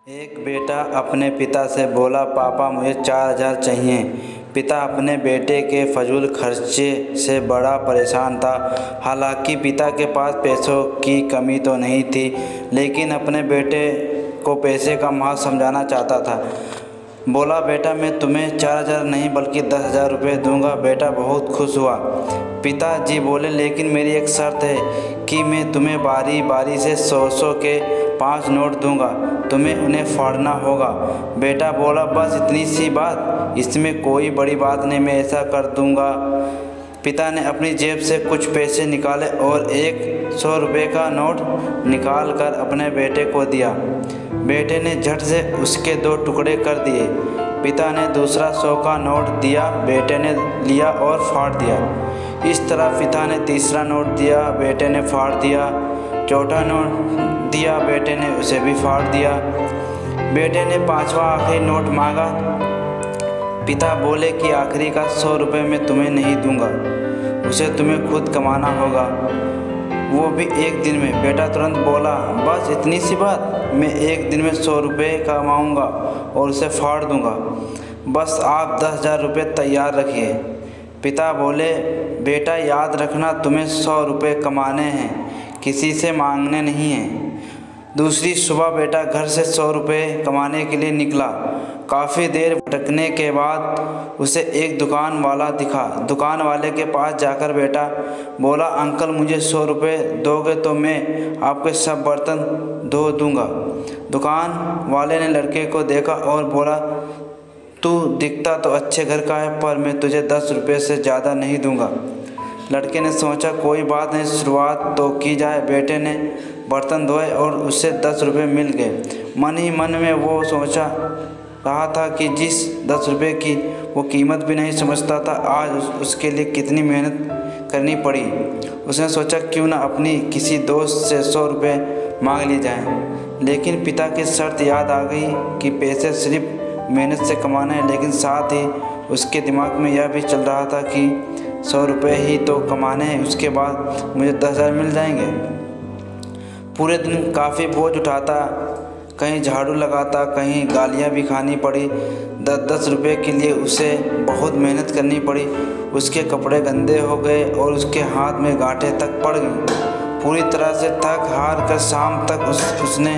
एक बेटा अपने पिता से बोला, पापा मुझे 4,000 चाहिए। पिता अपने बेटे के फजूल खर्चे से बड़ा परेशान था। हालांकि पिता के पास पैसों की कमी तो नहीं थी, लेकिन अपने बेटे को पैसे का महत्व समझाना चाहता था। बोला, बेटा मैं तुम्हें 4,000 नहीं बल्कि 10,000 रुपये दूंगा। बेटा बहुत खुश हुआ। पिताजी बोले, लेकिन मेरी एक शर्त है कि मैं तुम्हें बारी बारी से 100-100 के 5 नोट दूंगा, तुम्हें उन्हें फाड़ना होगा। बेटा बोला, बस इतनी सी बात, इसमें कोई बड़ी बात नहीं, मैं ऐसा कर दूंगा। पिता ने अपनी जेब से कुछ पैसे निकाले और एक 100 रुपये का नोट निकाल कर अपने बेटे को दिया। बेटे ने झट से उसके 2 टुकड़े कर दिए। पिता ने दूसरा 100 का नोट दिया, बेटे ने लिया और फाड़ दिया। इस तरह पिता ने तीसरा नोट दिया, बेटे ने फाड़ दिया। चौथा नोट दिया, बेटे ने उसे भी फाड़ दिया। बेटे ने 5वां आखिरी नोट मांगा। पिता बोले कि आखिरी का 100 रुपये मैं तुम्हें नहीं दूंगा, उसे तुम्हें खुद कमाना होगा, वो भी एक दिन में। बेटा तुरंत बोला, बस इतनी सी बात, मैं एक दिन में 100 रुपये कमाऊँगा और उसे फाड़ दूंगा। बस आप 10,000 रुपये तैयार रखिए। पिता बोले, बेटा याद रखना, तुम्हें 100 रुपये कमाने हैं, किसी से मांगने नहीं हैं। दूसरी सुबह बेटा घर से 100 रुपये कमाने के लिए निकला। काफ़ी देर भटकने के बाद उसे एक दुकान वाला दिखा। दुकान वाले के पास जाकर बेटा बोला, अंकल मुझे 100 रुपये दोगे तो मैं आपके सब बर्तन धो दूंगा। दुकान वाले ने लड़के को देखा और बोला, तू दिखता तो अच्छे घर का है, पर मैं तुझे 10 रुपये से ज़्यादा नहीं दूंगा। लड़के ने सोचा, कोई बात नहीं, शुरुआत तो की जाए। बेटे ने बर्तन धोए और उसे 10 रुपये मिल गए। मन ही मन में वो सोचा रहा था कि जिस 10 रुपये की वो कीमत भी नहीं समझता था, आज उसके लिए कितनी मेहनत करनी पड़ी। उसने सोचा, क्यों ना अपनी किसी दोस्त से 100 रुपये मांग लिए जाएं। लेकिन पिता की शर्त याद आ गई कि पैसे सिर्फ मेहनत से कमाना है, लेकिन साथ ही उसके दिमाग में यह भी चल रहा था कि 100 रुपये ही तो कमाने हैं, उसके बाद मुझे 10,000 मिल जाएंगे। पूरे दिन काफ़ी बोझ उठाता, कहीं झाड़ू लगाता, कहीं गालियाँ भी खानी पड़ी। 10-10 रुपये के लिए उसे बहुत मेहनत करनी पड़ी। उसके कपड़े गंदे हो गए और उसके हाथ में गांठें तक पड़ गईं। पूरी तरह से थक हार कर शाम तक उसने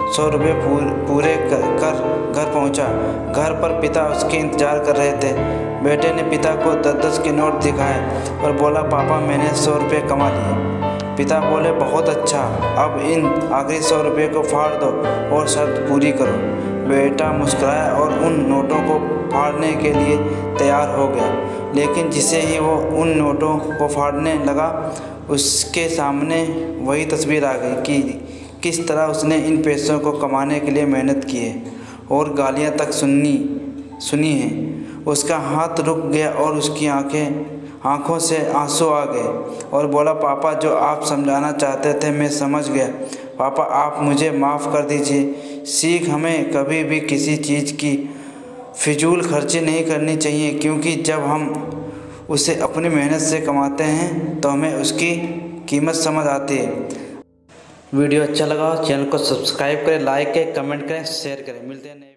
100 रुपये पूरे कर घर पहुंचा। घर पर पिता उसके इंतज़ार कर रहे थे। बेटे ने पिता को 10-10 के नोट दिखाए और बोला, पापा मैंने 100 रुपये कमा लिए। पिता बोले, बहुत अच्छा, अब इन आखिरी 100 रुपये को फाड़ दो और शर्त पूरी करो। बेटा मुस्कुराया और उन नोटों को फाड़ने के लिए तैयार हो गया। लेकिन जिसे ही वो उन नोटों को फाड़ने लगा, उसके सामने वही तस्वीर आ गई कि किस तरह उसने इन पैसों को कमाने के लिए मेहनत की है और गालियाँ तक सुनी हैं। उसका हाथ रुक गया और उसकी आंखों से आंसू आ गए और बोला, पापा जो आप समझाना चाहते थे मैं समझ गया। पापा आप मुझे माफ़ कर दीजिए। सीख हमें कभी भी किसी चीज़ की फिजूल खर्ची नहीं करनी चाहिए, क्योंकि जब हम उसे अपनी मेहनत से कमाते हैं तो हमें उसकी कीमत समझ आती है। वीडियो अच्छा लगा चैनल को सब्सक्राइब करें, लाइक करें, कमेंट करें, शेयर करें। मिलते हैं नए